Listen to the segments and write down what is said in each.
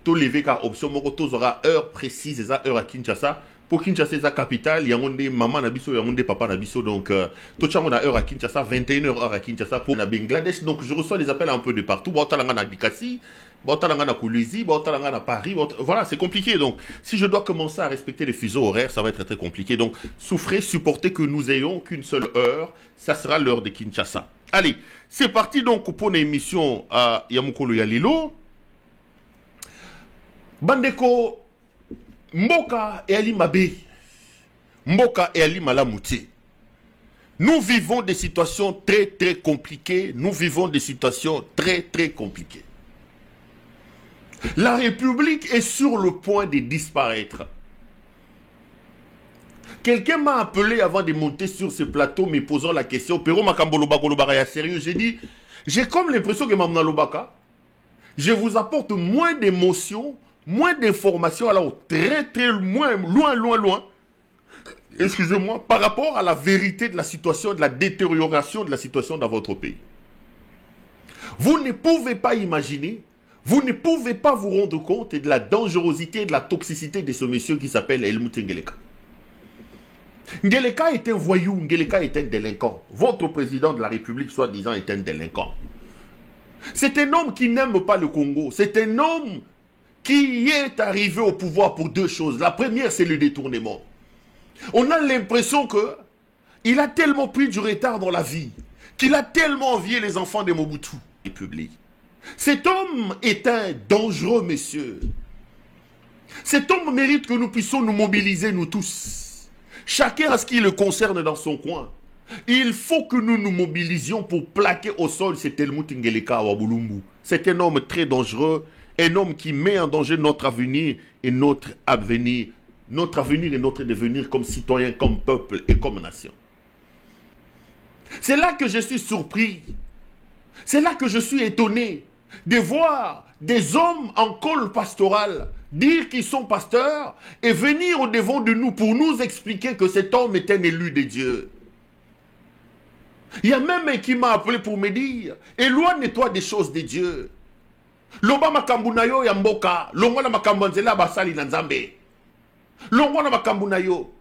to lever car option moko tozora heure précise eza heure à Kinshasa pour Kinshasa eza capitale yango nde maman na biso yango nde papa na biso donc to chango na heure à Kinshasa 21h heure à Kinshasa pour na Bangladesh donc je reçois des appels un peu de partout botalanga na Bikasi botalanga na Kolwezi botalanga na Paris voilà c'est compliqué donc si je dois commencer à respecter les fuseaux horaires ça va être très compliqué donc souffrez supportez que nous ayons qu'une seule heure ça sera l'heure de Kinshasa. Allez, c'est parti donc pour une émission à Yamukolo Yalilo. Bandeko, Mboka et Ali Mabe, Mboka et Ali Malamouti. Nous vivons des situations très très compliquées. Nous vivons des situations très très compliquées. La République est sur le point de disparaître. Quelqu'un m'a appelé avant de monter sur ce plateau me posant la question, Pero Makamboloba Golobara, sérieux, j'ai comme l'impression que Mamna Lobaka, je vous apporte moins d'émotions, moins d'informations, alors très très loin, excusez-moi, par rapport à la vérité de la situation, de la détérioration de la situation dans votre pays. Vous ne pouvez pas imaginer, vous ne pouvez pas vous rendre compte de la dangerosité et de la toxicité de ce monsieur qui s'appelle Helmut Ngeleka. Ngeleka est un voyou, Ngeleka est un délinquant. Votre président de la République, soi-disant, est un délinquant. C'est un homme qui n'aime pas le Congo. C'est un homme qui est arrivé au pouvoir pour deux choses. La première, c'est le détournement. On a l'impression qu'il a tellement pris du retard dans la vie, qu'il a tellement envié les enfants de Mobutu. République. Cet homme est un dangereux monsieur. Cet homme mérite que nous puissions nous mobiliser, nous tous. Chacun a ce qui le concerne dans son coin. Il faut que nous nous mobilisions pour plaquer au sol cet Helmut Ngeleka à Wabulumbu. C'est un homme très dangereux, un homme qui met en danger notre avenir et notre avenir et notre devenir comme citoyen, comme peuple et comme nation. C'est là que je suis surpris. C'est là que je suis étonné de voir des hommes en col pastoral dire qu'ils sont pasteurs et venir au devant de nous pour nous expliquer que cet homme est un élu de Dieu. Il y a même un qui m'a appelé pour me dire, éloigne-toi des choses de Dieu. Loba makambunayo ya mboka, longwana makambanzela basali na nzambe. Longwana makambunayo.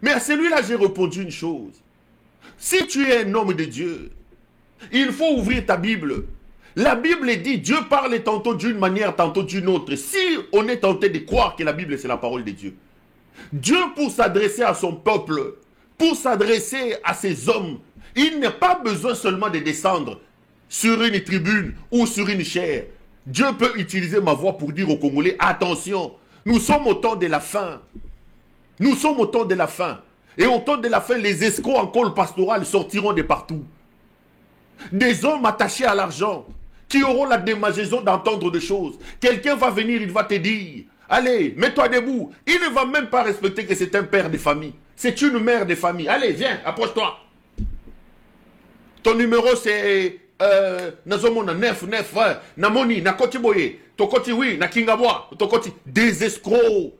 Mais à celui-là, j'ai répondu une chose. Si tu es un homme de Dieu, il faut ouvrir ta Bible. La Bible dit, Dieu parle tantôt d'une manière, tantôt d'une autre. Si on est tenté de croire que la Bible c'est la parole de Dieu, Dieu pour s'adresser à son peuple, pour s'adresser à ses hommes, il n'a pas besoin seulement de descendre sur une tribune ou sur une chaire. Dieu peut utiliser ma voix pour dire aux Congolais, attention, nous sommes au temps de la fin. Nous sommes au temps de la fin. Et au temps de la fin, les escrocs en col pastoral sortiront de partout. Des hommes attachés à l'argent, qui auront la démangeaison d'entendre des choses. Quelqu'un va venir, il va te dire, allez, mets-toi debout. Il ne va même pas respecter que c'est un père de famille. C'est une mère de famille. Allez, viens, approche-toi. Ton numéro c'est Nazomona 9, Namoni, Nakoti Boye, Tokoti oui, Nakingabwa, Tokoti. Des escrocs.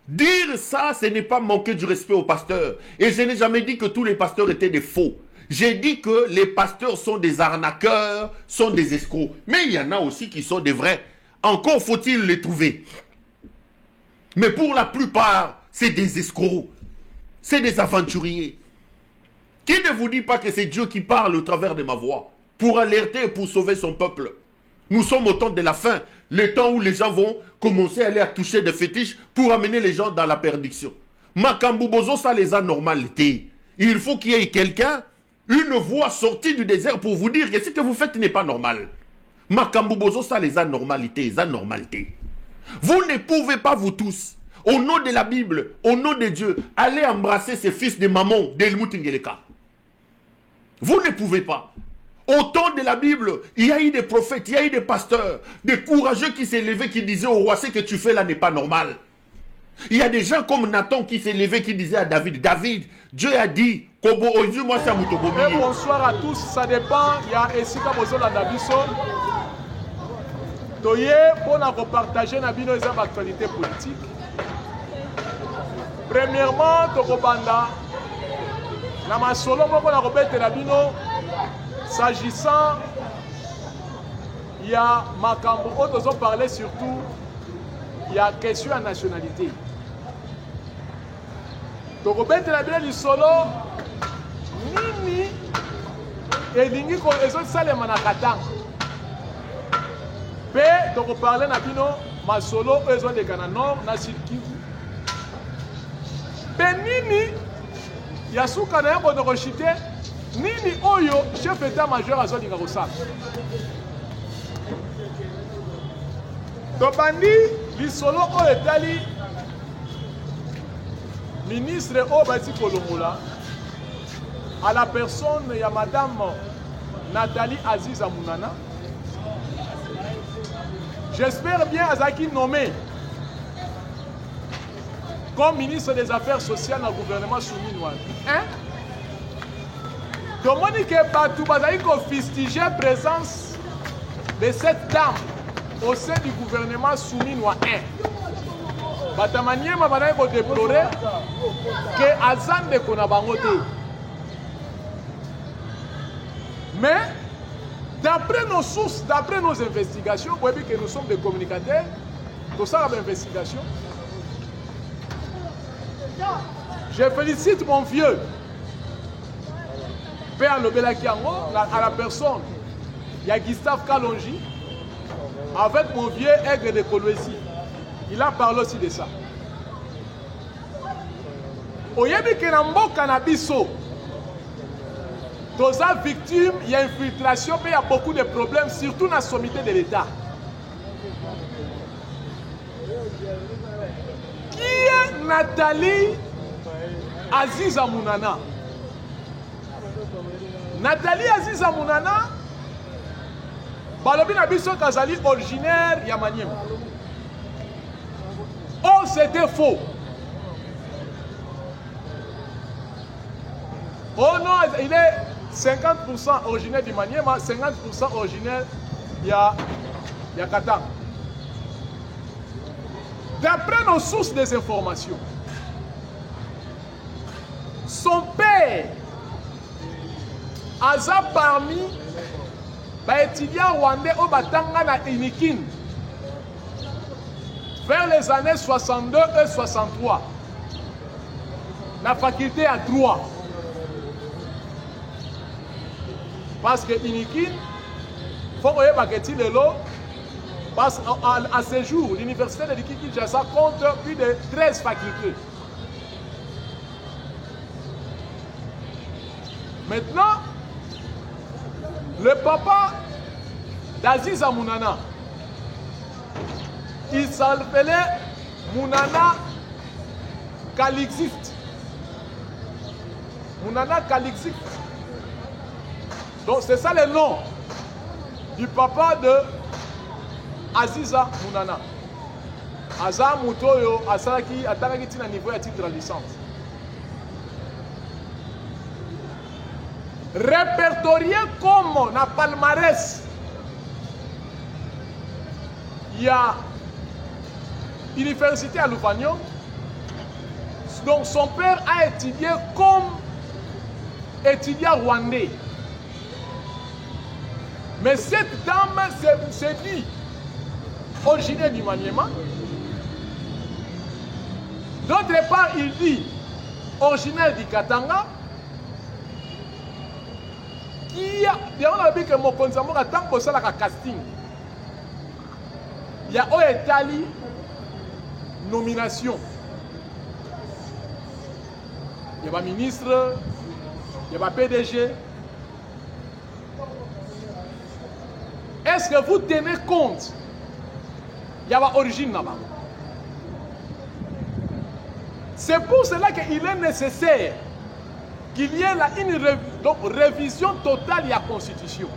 Dire ça, ce n'est pas manquer du respect aux pasteurs. Et je n'ai jamais dit que tous les pasteurs étaient des faux. J'ai dit que les pasteurs sont des arnaqueurs, sont des escrocs. Mais il y en a aussi qui sont des vrais. Encore faut-il les trouver. Mais pour la plupart, c'est des escrocs. C'est des aventuriers. Qui ne vous dit pas que c'est Dieu qui parle au travers de ma voix pour alerter et pour sauver son peuple? Nous sommes au temps de la fin. Le temps où les gens vont commencer à aller à toucher des fétiches pour amener les gens dans la perdition. Makambu Bozo, ça les anormalités. Il faut qu'il y ait quelqu'un, une voix sortie du désert pour vous dire que ce que vous faites n'est pas normal. Makambu Bozo, ça les anormalités, Vous ne pouvez pas, vous tous, au nom de la Bible, au nom de Dieu, aller embrasser ces fils de maman d'Helmut Ngeleka. Vous ne pouvez pas. Au temps de la Bible, il y a eu des prophètes, il y a eu des pasteurs, des courageux qui s'est levés, qui disaient au roi, ce que tu fais là n'est pas normal. Il y a des gens comme Nathan qui s'est levé, qui disait à David, David, Dieu a dit, bonsoir à tous, ça dépend, il y a Essika Bozola Dabiso. Toye, pour repartager l'actualité politique. Premièrement, Tokobanda, la masolo moko na robete na bino s'agissant il y a Makambo, autres ont parlé surtout, il y a question à nationalité. Donc, au bête de la Bible, solo, nini, et lingi, ils ont salé manakatang. Pe, donc, on parlait na bino, ma solo, ils ont des canaux nord, na sud Kivu. Pe nini, il y a sous canal, on a rejeté, nini, oyo, chef d'état-major à Zoli Garosa. Donc, bandi, li solo, o etali, ministre Obati Kolombola, à la personne, il y a madame Nathalie Aziza Mounana. J'espère bien Azaki nommé comme ministre des Affaires sociales dans le gouvernement souminois. Hein? Donc, on dit que Batou Bazaki fustigé la présence de cette dame au sein du gouvernement souminois. Batamanier m'a déploré que Azan de Konabangote. Mais d'après nos sources, d'après nos investigations, vous voyez que nous sommes des communicateurs, tout ça c'est investigation. Je félicite mon vieux Père Lobelakiango, à la personne, il y a Gustave Kalonji, avec mon vieux Aigre de Kolwezi. Il a parlé aussi de ça. Oyebi que dans mon cannabis, dans la victime, il y a infiltration, mais il y a beaucoup de problèmes, surtout dans la sommité de l'État. Qui est Nathalie Aziza Mounana? Nathalie Aziza Mounana, Balobi Nabiso Kazali originaire Yamaniem. Oh, c'était faux. Oh non, il est 50% originaire du Maniema, 50% originaire il y a Qatar. D'après nos sources des informations, son père a parmi les étudiants rwandais au Batanga na Inikin vers les années 62 et 63. La faculté a droit. Parce que Inikin, il faut que l'eau, parce qu'à ce jour, l'université de Kinshasa compte plus de 13 facultés. Maintenant, le papa d'Aziza Mounana, il s'appelait Mounana Kalixiste. Mounana Kalixiste. Donc c'est ça le nom du papa de Aziza Mounana. Aza Moutoyo, Asaki, Ataraki Tina niveau à titre de licence. Répertorié comme na palmarès, il y a l'université à Louvagnon. Donc son père a étudié comme étudiant rwandais. Mais cette dame s'est dit originaire du Maniema. D'autre part, il dit originaire du Katanga. Qui a dit que mon consommeur a tant que la casting. Il y a Oetali nomination. Il y a un ministre, il y a un PDG. Est-ce que vous tenez compte? Il y a une origine là-bas. C'est pour cela qu'il est nécessaire qu'il y ait là une révision totale de la Constitution.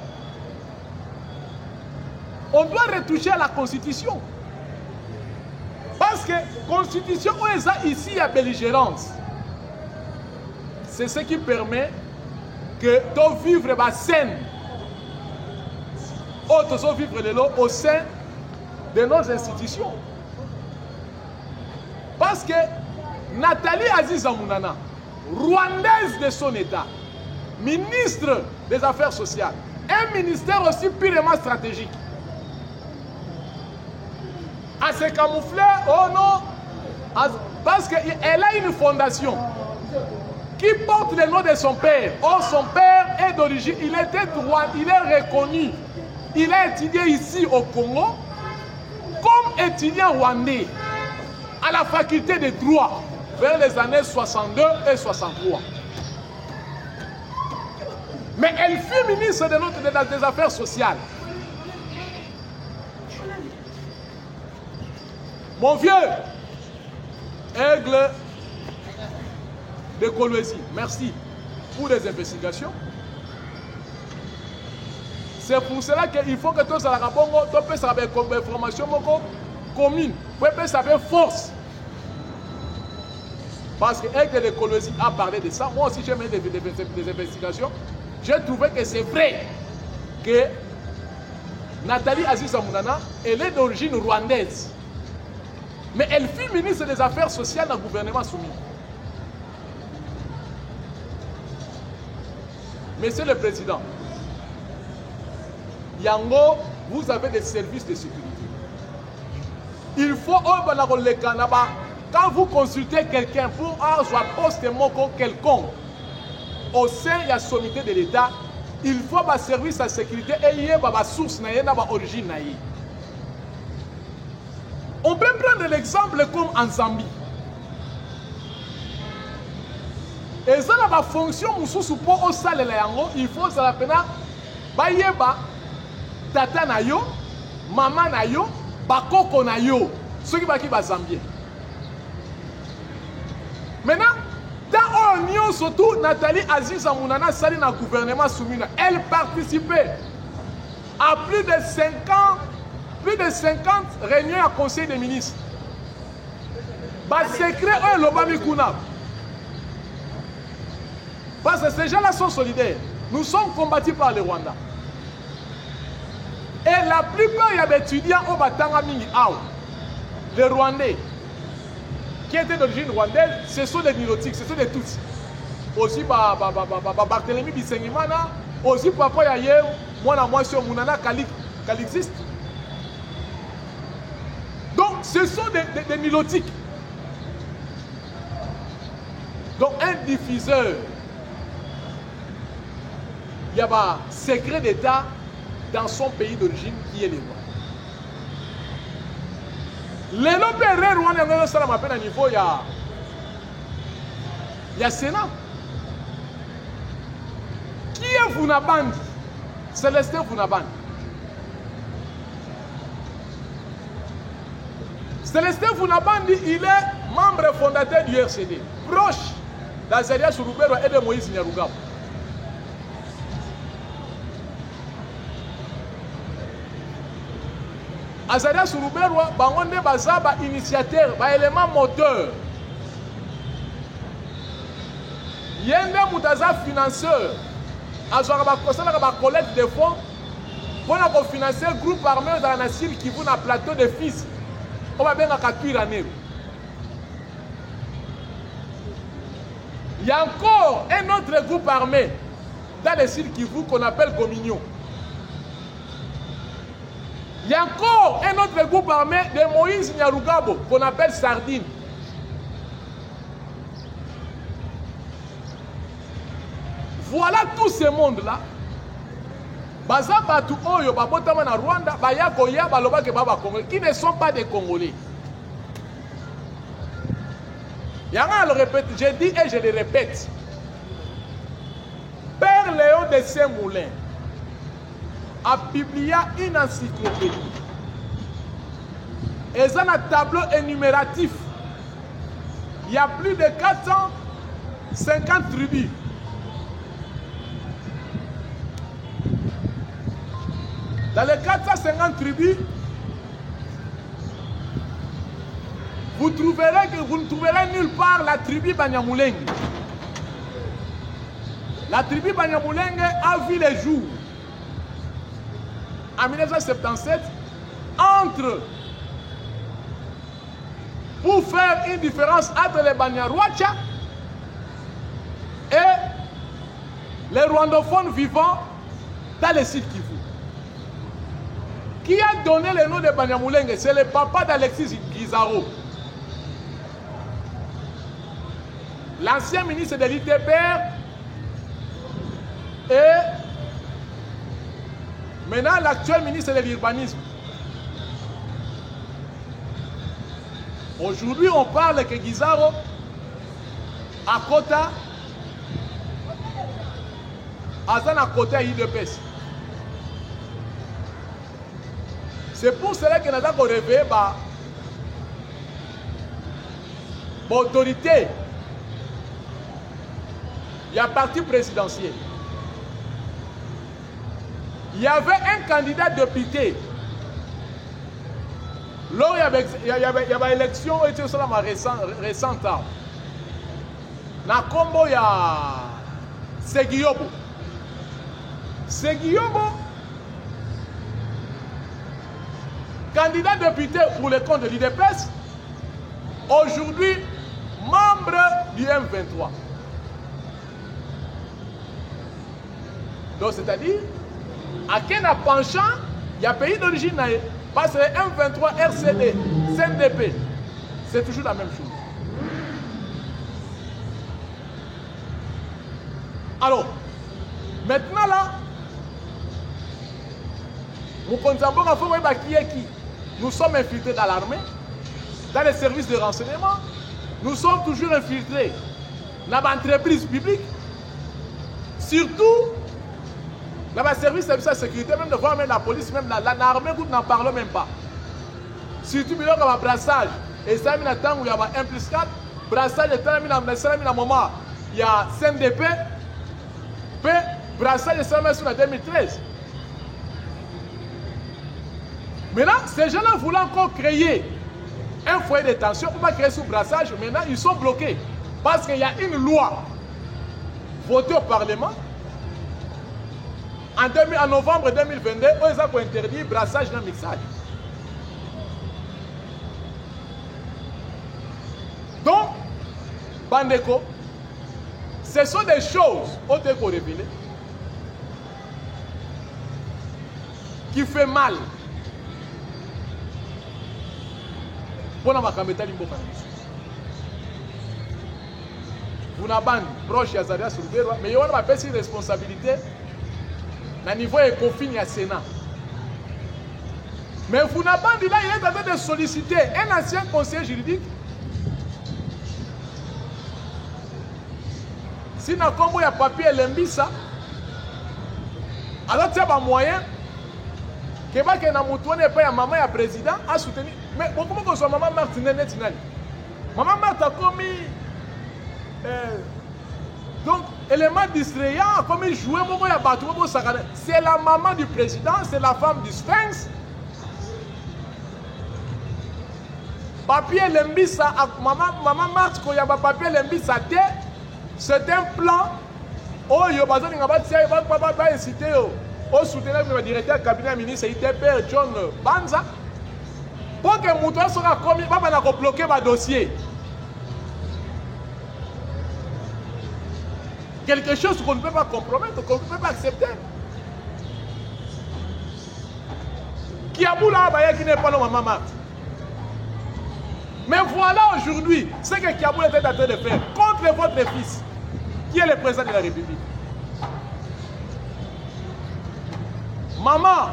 On doit retoucher à la Constitution. Parce que la Constitution, ici, il y a belligérance. C'est ce qui permet que de vivre la scène, autres vivre de l'eau au sein de nos institutions. Parce que Nathalie Aziza Mounana, rwandaise de son État, ministre des Affaires sociales, un ministère aussi purement stratégique. se camoufler. Oh non. Parce qu'elle a une fondation qui porte le nom de son père. Oh, son père est d'origine, il était droit, il est reconnu. Il a étudié ici au Congo comme étudiant rwandais à la faculté de droit vers les années 62 et 63. Mais elle fut ministre des Affaires sociales. Mon vieux, aigle de Kolwezi, merci pour les investigations. C'est pour cela qu'il faut que tous les Bongo, tu peux savoir comme information commune, tu peux savoir force. Parce que aigle de Kolwezi a parlé de ça. Moi aussi j'ai mené des investigations. J'ai trouvé que c'est vrai que Nathalie Aziza Mounana, elle est d'origine rwandaise. Mais elle fut ministre des Affaires sociales dans le gouvernement soumis. Monsieur le Président, Yango, vous avez des services de sécurité. Il faut, quand vous consultez quelqu'un pour avoir un poste quelconque au sein de la sommité de l'État, il faut un service de sécurité et il y a une source, une origine. On peut prendre l'exemple comme en Zambie. Et ça, la fonction, pour il faut que la pena, tata na yo, maman na yo, bakoko na yo, ceux qui sont Zambien. Maintenant, dans l'Union, surtout Nathalie Aziza Mounana, sali na gouvernement soumis, elle participait à plus de 50 réunions à conseil des ministres. Secret l'Obami Kuna. Parce que ces gens-là sont solidaires. Nous sommes combattus par le Rwanda. Et la plupart des étudiants au Batanga Mingi Aou, les Rwandais, qui étaient d'origine rwandaise, ce sont des nilotiques, ce sont des Tutsis. Aussi, Barthélemy Bisengimana, aussi, Papa Yaye, moi, sur Mounana Calixiste. Donc, ce sont des nilotiques. Donc, un diffuseur, il y a un secret d'État dans son pays d'origine qui est le Rwanda. Les opérés rwandais, ça m'appelle à niveau, il y a Sénat. Qui est Vunabandi? Célestin Vunabandi. Célestin Vunabandi, il est membre fondateur du RCD, proche d'Azaria Surubero et de Moïse Nyarugabo. Azaria Surubero, bangonde bazaba initiateur, ba élément moteur. Yende mutaza financeur. Azora ba kosala ba collecte de fonds pour financer le groupe armé dans la nation qui vous na plateau de fils. On va bien à Tuirané. Il y a encore un autre groupe armé dans les Sud Kivu qu'on appelle Gomignon. Il y a encore un autre groupe armé de Moïse Nyarugabo qu'on appelle Sardine. Voilà tout ce monde-là. Bazabatu Oyo, Babotama na Rwanda, Bayakoya, Balobake Baba Congolais, qui ne sont pas des Congolais. Yanga le répète, je dis et je le répète. Père Léon de Saint-Moulin a publié une encyclopédie. Et dans un tableau énumératif, il y a plus de 450 tribus. Dans les 450 tribus, vous ne trouverez nulle part la tribu Banyamulenge. La tribu Banyamulenge a vu les jours en 1977 pour faire une différence entre les Banyarwacha et les rwandophones vivant dans les sites Kivu. Qui a donné le nom de Banyamulenge? C'est le papa d'Alexis Guizaro. L'ancien ministre de l'ITPR et maintenant l'actuel ministre de l'urbanisme. Aujourd'hui, on parle que Guizaro, à Kota, Azan à côté IDPS. C'est pour cela que nous avons réveillé l'autorité. Il y a un parti présidentiel. Il y avait un candidat député. Lors il y avait une élection récente. Na Combo, il y a Seguiobo. Seguiobo, candidat député pour le compte de l'IDPS, aujourd'hui membre du M23. Donc c'est-à-dire, à quel penchant, il y a un pays d'origine, parce que M23, RCD, CNDP, c'est toujours la même chose. Alors, maintenant là, nous sommes infiltrés dans l'armée, dans les services de renseignement, nous sommes toujours infiltrés dans l'entreprise publique, surtout dans les services de sécurité, même devant même la police, même l'armée, nous n'en parlons même pas. Surtout il y a un brassage, et ça, il y a un 1+4, brassage, il y a un moment, il y a CNDP, puis brassage, c'est en 2013. Maintenant, ces gens-là voulaient encore créer un foyer de tension pour pas créer ce brassage. Maintenant, ils sont bloqués. Parce qu'il y a une loi votée au Parlement en novembre 2022 où ils ont interdit le brassage dans le mixage. Donc, Bandeko, ce sont des choses qui font mal. Vous n'avez pas proche de Zaria Soulbero, mais il y a une responsabilité au niveau ECOFIN et Sénat. Mais vous n'avez pas dit là, il est en train de solliciter un ancien conseiller juridique. Si il y a un papier Lembisa, alors il y a un moyen que maman et président a soutenu. Mais comment que soit maman Marthe maman Marthe a commis donc élément distrayant, comme il jouait c'est la maman du président, c'est la femme du Sphinx. Papier Lembisa, maman Marthe quand il y a papier Lembisa, c'est un plan. Oh yo bazon ngaba tia ba inciter au soutenir le directeur cabinet ministre ITPR John Banza. Pour que Moutoua soit commis, il va bloquer le dossier. Quelque chose qu'on ne peut pas compromettre, qu'on ne peut pas accepter. Qui a bout là, qui n'est pas le maman Marthe. Mais voilà aujourd'hui ce que Kiabou était en train de faire contre votre fils, qui est le président de la République. Maman,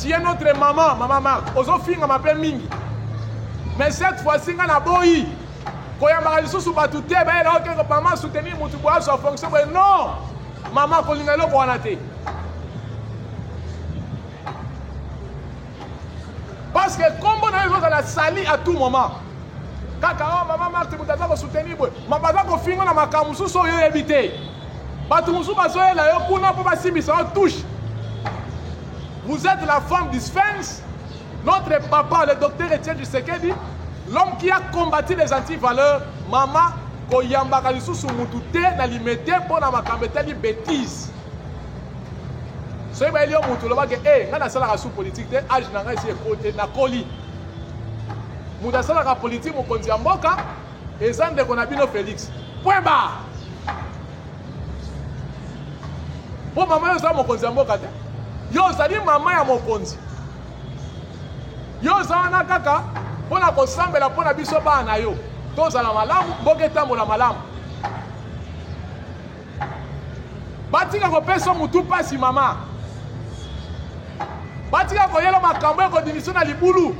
tu es notre maman, maman Marthe. Aux filles, on m'appelle Mingi. Mais cette fois-ci, on a boyi. Quand il y a un sous tout maman soutenir mon tubois sur fonction. Non, maman, quand il y a le bon parce que comme on a la sali à tout moment. Quand maman Marthe vous soutenir, maman va finir dans ma camusou sur éviter. Batumusu basoye la yo kuna pour passer touche. Vous êtes la femme du Sphinx. Notre papa, le docteur Etienne Tshisekedi, l'homme qui a combattu les antivaleurs, maman, koyamba kalisu sumutute na limete pour na makambete li bêtise. Soyez bien lié au moutouloma que nga na sala sous politique te âge na nga ici côté na koli. Muda sala ka politique mo konzi mboka ezande ko na bino Félix. Point barre. Pour maman yo sa mo konzi mboka te. Yo ça dit maman ya mo konzi. Yo zana kaka pona kosambela pona biso bana yo. Tozala malamu, mboka tambola malamu. Batika kopesa mutu pasi mama. Batika koyela makambo ya kodimiso na libulu.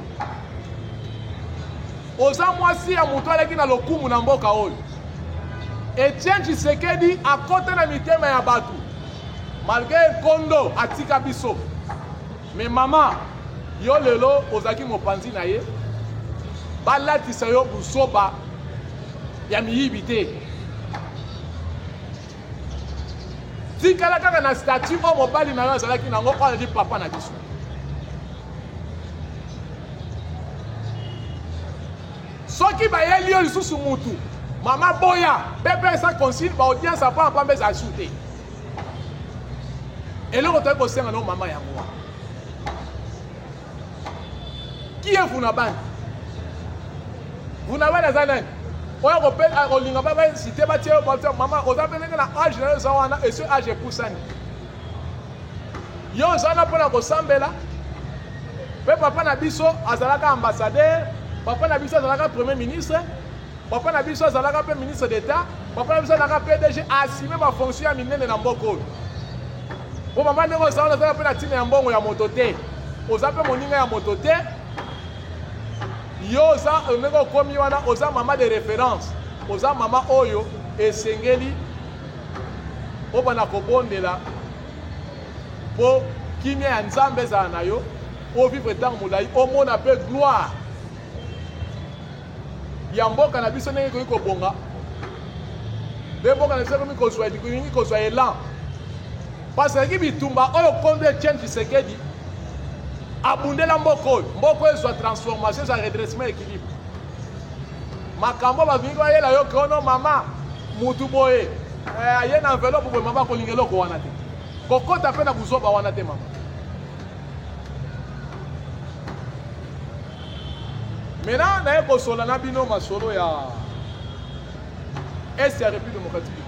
Oza mwasi ya mutu aleki na lokumu na mboka oyo. Etienne Tshisekedi akote na mitema ya batu. Malgré kondo atika biso. Mais mama, yo lelo ozaki mopanzi na ye. Balatisa yo busoba ya miyibi te. Tikala kaka na statut o mobali na yo azalaki nango oyo di papa na biso. Soki bayeli yo lisusu mutu, mama boya, bebe sa consigne ba audience apa pambe za shooter. Eloko to ko senga no mama yango. Qui est vous n'avez vous n'avez les années. On a repéré à Rolinga Baba cité bâti maman aux appels na âge na zawana et ce âge poussani. Yo zana pona ko sambela. Pe papa na biso azalaka ambassadeur, papa na biso azalaka premier ministre, papa na biso azalaka pe ministre d'état, papa na biso azalaka PDG assumé ba fonction ya minene na mboko. Po mama ndeko zawana azalaka pe na tine ya mbongo ya motote. Ozape moninga ya motote. Yo za ndeko komi wana oza mama de référence. Oza mama oyo esengeli obana kobondela po kimia ya nzambe za na yo o vivre tant mulai o mona pe gloire ya mboka na biso ndenge ko bonga de mboka na biso ko zwa di ko zwa elan parce que bitumba oyo konde Etienne Tshisekedi abundela mboko ezwa transformation za redressement équilibre makambo bavingi bayela yo kono mama mutu boye aye na enveloppe boye mama kolingelo ko wana te kokota pe na buzoba wana te mama. Maintenant na eko sola na bino masolo ya Est ya République démocratique du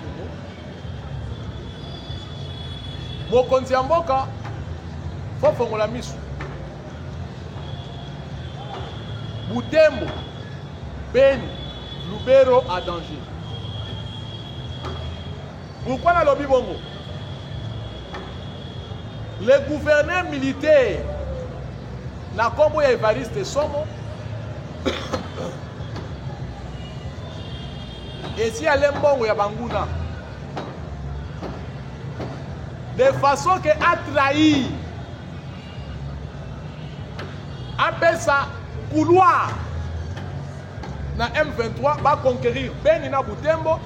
Congo. Mokonzi ya mboka fo fongola misu. Butembo, Beni, Lubero à danger. Pourquoi na lobi bongo? Le gouverneur militaire na kombo ya Evariste Somo et si elle est mbongo ya banguna de façon que a trahi apesa couloir na M23 va conquérir Beni na Butembo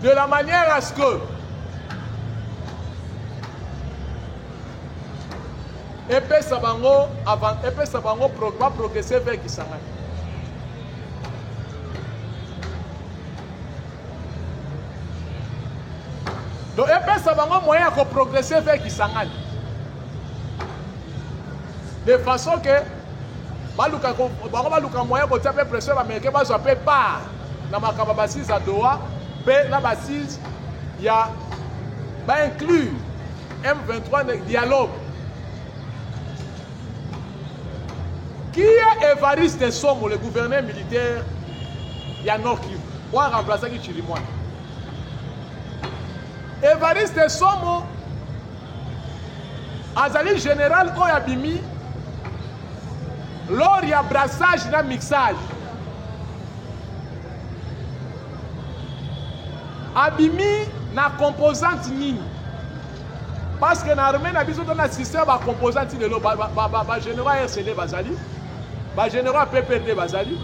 de la manière à ce que epesa bango avant epesa bango va progresser vers Kisangani. Donc epesa bango moyen à progresser vers Kisangani. De façon que baluka moyen ko taper pression américain ba zo pe pas na makaba basise à Doha pe na basise ya ba inclure M23 dans dialogue. Qui est Evariste Somo, le gouverneur militaire Yanor Kivu? On a remplacé qui Chirimouane. Evariste Somo, Azali général Oyabimi, lors il y a brassage et mixage. Abimi na composante nini? Parce que l'armée n'a besoin d'un système à composante de l'eau. Général RCD Bazali. Général PPRD Bazali.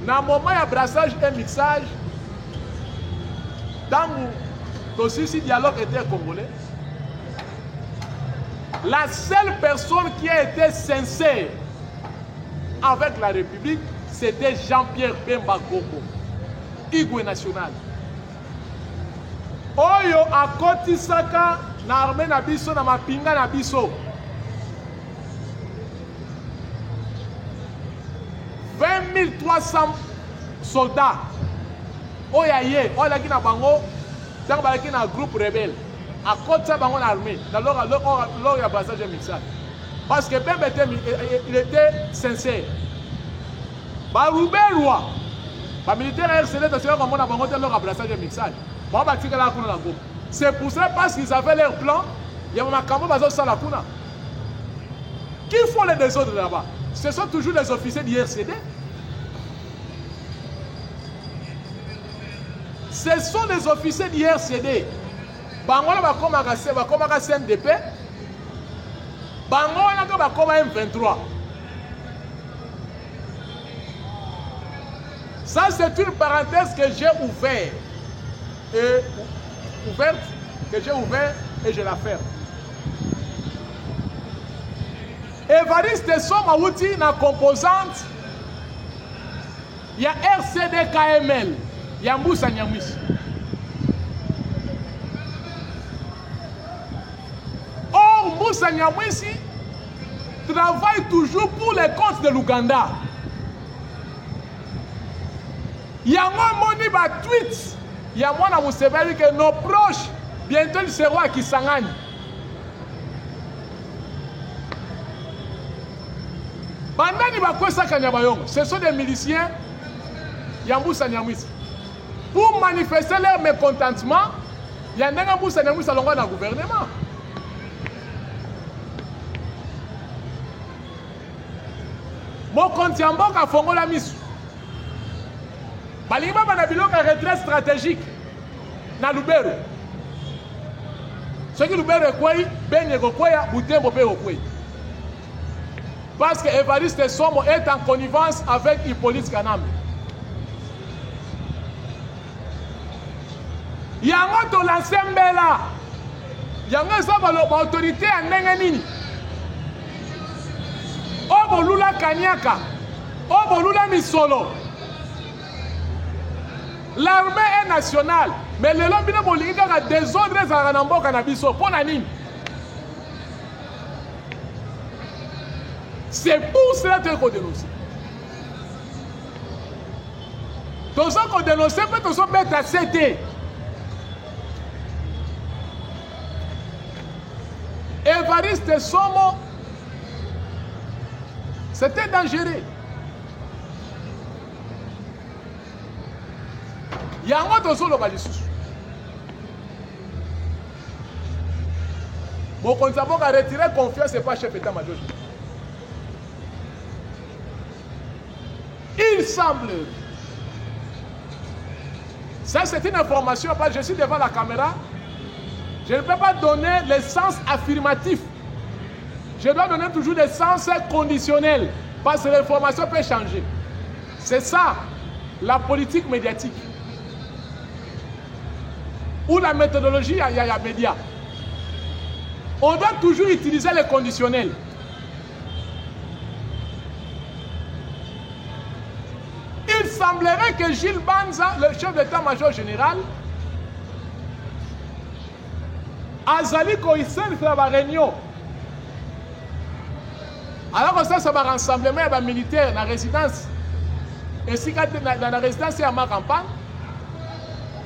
Dans le moment il y a brassage et mixage, dans le dialogue était congolais, la seule personne qui a été sincère avec la République, c'était Jean-Pierre Bemba Gombo, Igwe national. Oyo akotisaka na armée na biso na mapinga na biso. 20 300 soldats. Oya ye, oya ki na bango, tant balaki na groupe rebelle. à côté de ça, dans l'armée, dans leur abrassage mixage. Parce que Bembe il était sincère. Barouberwa, les militaires RCD, leur abrassage mixage. C'est pour ça, parce qu'ils avaient leur plan, il y a un camp sur la Kuna. Qui font les désordres là-bas? Ce sont toujours les officiers du RCD. Ce sont les officiers du RCD. Bangola va comme un CNDP. Bangola va comme un M23. Ça, c'est une parenthèse que j'ai ouverte. Et je la ferme. Évariste Somawuti, la composante, il y a RCD KML, il y a Moussa Nyamwisi. Or, Moussa Nyamwisi travaille toujours pour les comptes de l'Ouganda. Il y a un moni ba tweet, il y a moi dans Museveni que nos proches, bientôt ils seront à Kisangani. Ce sont des miliciens Yamboussa Nyamwisi. Pour manifester leur mécontentement, il y a un Yamboussa Nyamwisi dans le gouvernement. Mon compte Yambok a fongo la mise. Balima Banabilok a retraite stratégique dans Lubero. Ce qui Lubero est quoi? Ben Yegokoya, Boutembo Beokoya. Parce que Évariste Somo est en connivence avec Hippolyte Kanambe. Il y a un autre l'ensemble là. Il y a une autorité à Nengenini. Obolula Kanyaka. Obolula Misolo. L'armée est nationale. Mais le lobby Bolinga a des ordres à Ranambo Kanabiso. Pour la ligne. C'est pour cela que nous dénonçons. Tous ceux qui dénoncent, tous ceux qui mettent à CD. Évariste Somo, c'était dangereux. Il y a un autre solo balissus. Mon compte a retiré confiance, c'est pas chef d'état-major. Il semble. Ça, c'est une information. Je suis devant la caméra. Je ne peux pas donner le sens affirmatif. Je dois donner toujours le sens conditionnel. Parce que l'information peut changer. C'est ça, la politique médiatique. Ou la méthodologie, il y a média. On doit toujours utiliser le conditionnel. Il semblerait que Gilles Banza, le chef d'état-major général, Azali Koïsen fait la réunion. Alors que ça va rassemblement de militaires dans la résidence. Et si dans la résidence, il y a ma campagne,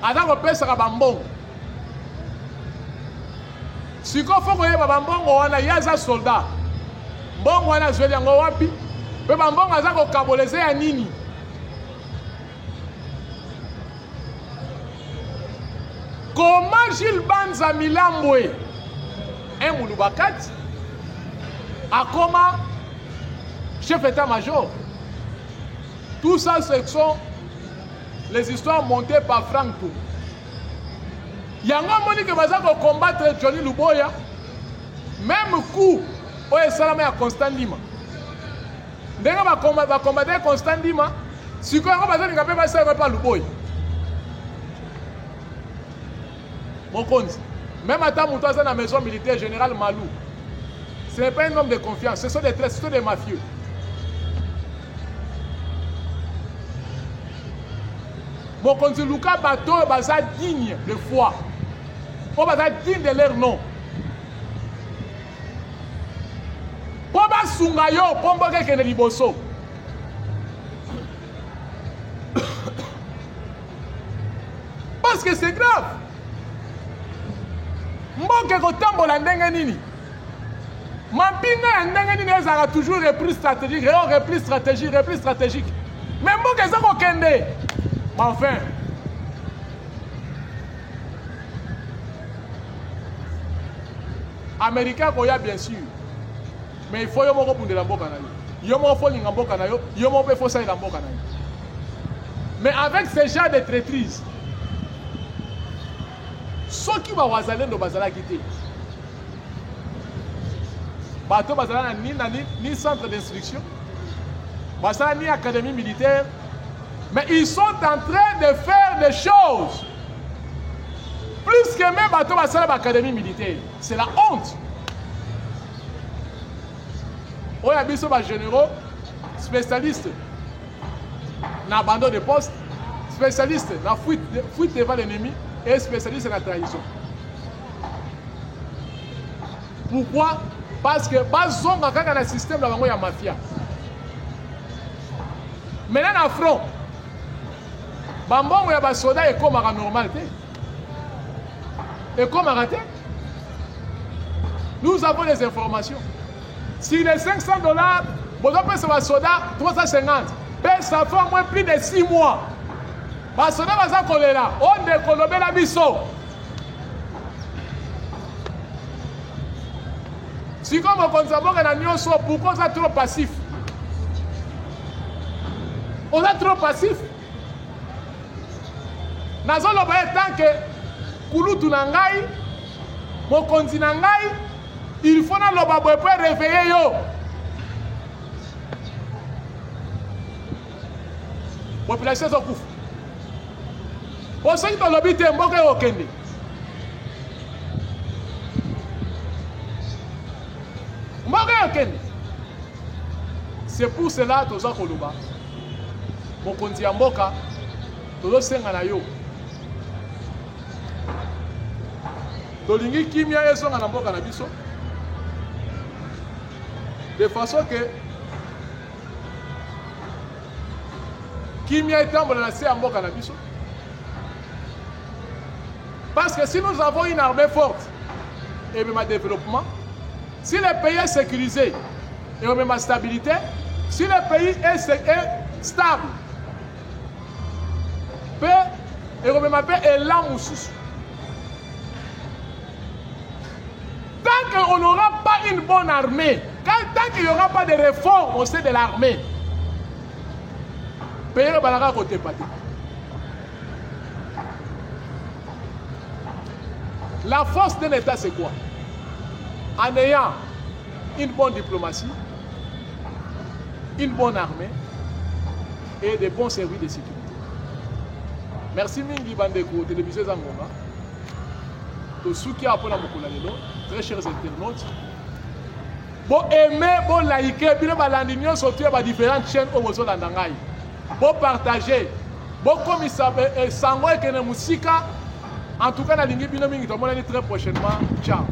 alors que ça va bambon. Si qu'on faut que les bambon, on a des soldats. Bon, on a des wapi. Mais bambon, on a des cabolésés à Nini. Comment Gilles Banza Milambwe, un Mouloubakat, a comment chef d'état-major? Tout ça, ce sont les histoires montées par Franck Pou. Il y a un moment qui va combattre Johnny Luboya, même coup, où il s'est à Constant Lima. Dès qu'on va combattre Constant Lima, si on va faire pas Luboya. Mon compte, même à Tamoutoise dans la maison militaire générale Malou, ce n'est pas un homme de confiance, ce sont des traîtres, ce sont des mafieux. Mon compte, Lucas Bateau est digne de foi. On va digne de leur nom. Poba Sungayo, Pomboke Keneliboso. Parce que c'est grave. mboke kotambola ndenge nini mampinga ya ndenge nini ezalaka toujours repli stratégique repli stratégique mais mboke eza kokende mais enfin américain koya bien sûr mais il faut yo moko bundela mboka na yo yo moko folinga mboka na yo yo moko pe fosalela mboka na yo mais avec ce genre de traîtrise soki bawazalendo bazalaki te bato bazala ni centre d'instruction bazala ni académie militaire mais ils sont en train de faire des choses plus que même bato bazala l'académie militaire c'est la honte oya biso ba généraux spécialistes na abandon de poste spécialistes na fuite devant l'ennemi et spécialiste en la trahison. Pourquoi? Parce que bazonga kaka na système la bango ya mafia. Maintenant na front, bambongo ya basoda ekomaka normal te. Ekomaka te. Nous avons les informations. Si les $500, vous avez ce basoda 350, ça fait au moins plus de 6 mois. basoda baza kolela onde kolobela biso siko mokonzi mboka na nyonso pourquoi oza trop passif oza trop passif nazoloba ye tant que kulutu na ngai mokonzi na ngai il faut naloba boye po réveiller yo population ezokufa osoki tolobi te mboka ekokende mboka ekokende c'est pour cela toza koloba mokonzi ya mboka tozosenga na yo tolingi kimia ezonga na mboka na biso de façon que kimia etambola na se ya mboka na biso. Parce que si nous avons une armée forte et même un développement, si le pays est sécurisé et même une stabilité, si le pays est stable, et même un peu élan moussous. Tant qu'on n'aura pas une bonne armée, tant qu'il n'y aura pas de réforme au sein de l'armée, le pays va côté parti. La force d'un État, c'est quoi? En ayant une bonne diplomatie, une bonne armée et des bons services de sécurité. Merci Mingi Bandeko, télévision Zangonga. Tout ce qui a appris à Mokolalelo, très chers internautes. Bon aimer, bon liker, bien balandinion sortir à différentes chaînes au besoin d'Andangaï. Bon partager, bon comme il s'appelle, Sango et Kenemusika. En tout cas, la ligne Binomingi, très prochainement. Ciao.